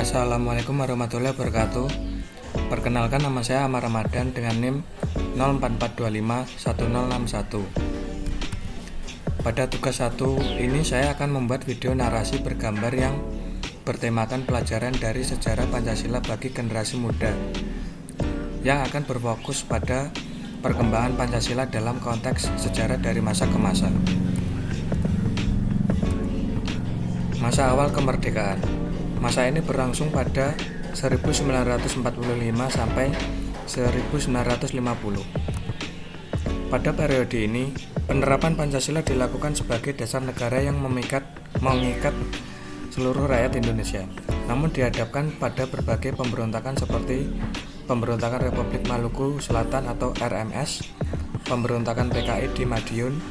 Assalamualaikum warahmatullahi wabarakatuh. Perkenalkan, nama saya Amar Ramadan dengan NIM 044251061. Pada tugas 1 ini saya akan membuat video narasi bergambar yang bertemakan pelajaran dari sejarah Pancasila bagi generasi muda, yang akan berfokus pada perkembangan Pancasila dalam konteks sejarah dari masa ke masa. Masa awal kemerdekaan. Masa ini berlangsung pada 1945 sampai 1950. Pada periode ini, penerapan Pancasila dilakukan sebagai dasar negara yang mengikat seluruh rakyat Indonesia. Namun dihadapkan pada berbagai pemberontakan seperti pemberontakan Republik Maluku Selatan atau RMS, pemberontakan PKI di Madiun,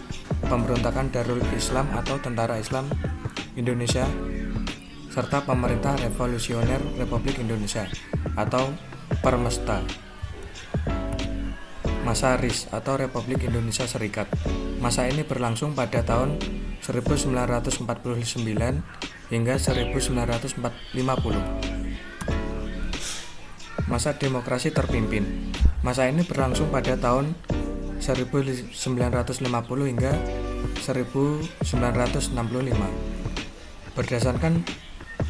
pemberontakan Darul Islam atau Tentara Islam Indonesia, serta Pemerintah Revolusioner Republik Indonesia atau Permesta. Masa RIS atau Republik Indonesia Serikat. Masa ini berlangsung pada tahun 1949 hingga 1950. Masa demokrasi terpimpin. Masa ini berlangsung pada tahun 1950 hingga 1965.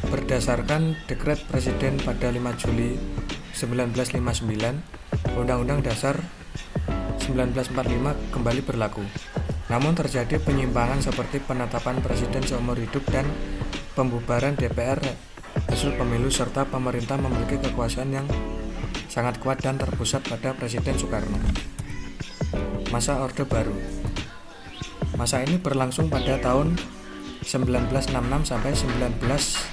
Berdasarkan Dekret Presiden pada 5 Juli 1959, Undang-Undang Dasar 1945 kembali berlaku. Namun terjadi penyimpangan seperti penetapan presiden seumur hidup dan pembubaran DPR hasil pemilu, serta pemerintah memiliki kekuasaan yang sangat kuat dan terpusat pada Presiden Soekarno. Masa Orde Baru. Masa ini berlangsung pada tahun 1966 sampai 1998.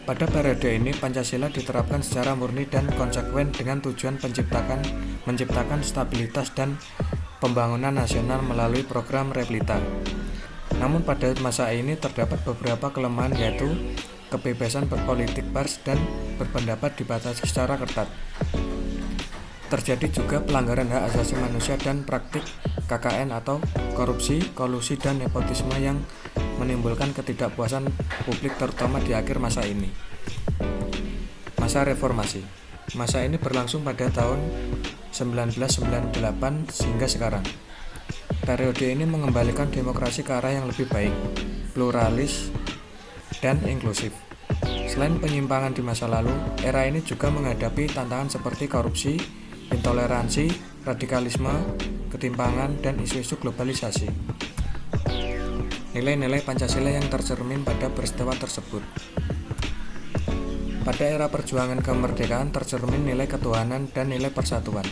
Pada periode ini Pancasila diterapkan secara murni dan konsekuen dengan tujuan menciptakan stabilitas dan pembangunan nasional melalui program Replita. Namun pada masa ini terdapat beberapa kelemahan, yaitu kebebasan berpolitik pers dan berpendapat dibatasi secara ketat. Terjadi juga pelanggaran hak asasi manusia dan praktik KKN atau korupsi, kolusi, dan nepotisme yang menimbulkan ketidakpuasan publik terutama di akhir masa ini. Masa reformasi. Masa ini berlangsung pada tahun 1998 hingga sekarang. Periode ini mengembalikan demokrasi ke arah yang lebih baik, pluralis, dan inklusif. Selain penyimpangan di masa lalu, era ini juga menghadapi tantangan seperti korupsi, intoleransi, radikalisme, ketimpangan, dan isu-isu globalisasi. Nilai-nilai Pancasila yang tercermin pada peristiwa tersebut. Pada era perjuangan kemerdekaan tercermin nilai ketuhanan dan nilai persatuan.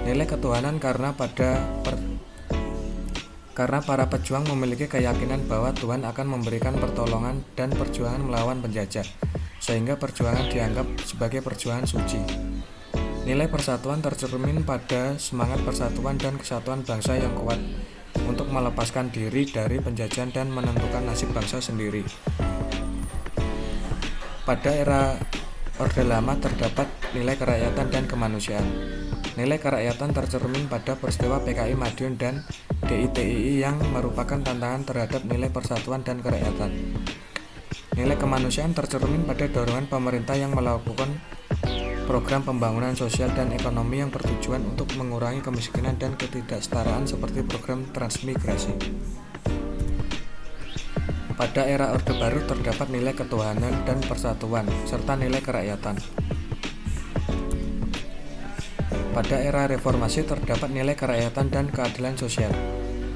Nilai ketuhanan karena para pejuang memiliki keyakinan bahwa Tuhan akan memberikan pertolongan dan perjuangan melawan penjajah, sehingga perjuangan dianggap sebagai perjuangan suci. Nilai persatuan tercermin pada semangat persatuan dan kesatuan bangsa yang kuat untuk melepaskan diri dari penjajahan dan menentukan nasib bangsa sendiri. Pada era Orde Lama terdapat nilai kerakyatan dan kemanusiaan. Nilai kerakyatan tercermin pada peristiwa PKI Madiun dan DITII yang merupakan tantangan terhadap nilai persatuan dan kerakyatan. Nilai kemanusiaan tercermin pada dorongan pemerintah yang melakukan program pembangunan sosial dan ekonomi yang bertujuan untuk mengurangi kemiskinan dan ketidaksetaraan seperti program transmigrasi. Pada era Orde Baru terdapat nilai ketuhanan dan persatuan serta nilai kerakyatan. Pada era reformasi terdapat nilai kerakyatan dan keadilan sosial.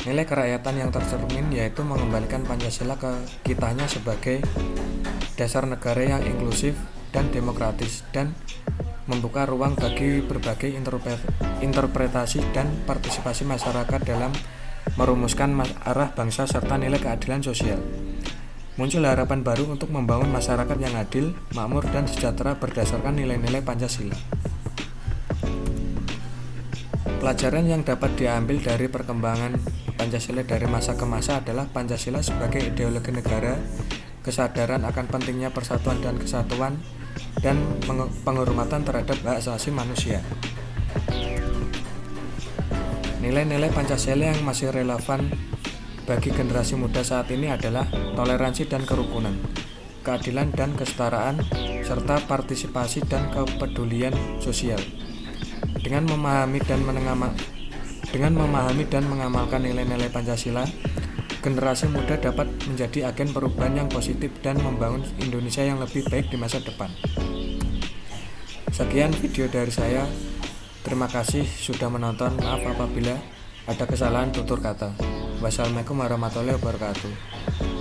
Nilai kerakyatan yang tercermin yaitu mengembalikan Pancasila ke kitanya sebagai dasar negara yang inklusif dan demokratis, dan membuka ruang bagi berbagai interpretasi dan partisipasi masyarakat dalam merumuskan arah bangsa serta nilai keadilan sosial. Muncul harapan baru untuk membangun masyarakat yang adil, makmur, dan sejahtera berdasarkan nilai-nilai Pancasila. Pelajaran yang dapat diambil dari perkembangan Pancasila dari masa ke masa adalah Pancasila sebagai ideologi negara, kesadaran akan pentingnya persatuan dan kesatuan, dan penghormatan terhadap hak asasi manusia. Nilai-nilai Pancasila yang masih relevan bagi generasi muda saat ini adalah toleransi dan kerukunan, keadilan dan kesetaraan, serta partisipasi dan kepedulian sosial. Dengan memahami dan mengamalkan nilai-nilai Pancasila, generasi muda dapat menjadi agen perubahan yang positif dan membangun Indonesia yang lebih baik di masa depan. Sekian video dari saya. Terima kasih sudah menonton. Maaf apabila ada kesalahan tutur kata. Wassalamualaikum warahmatullahi wabarakatuh.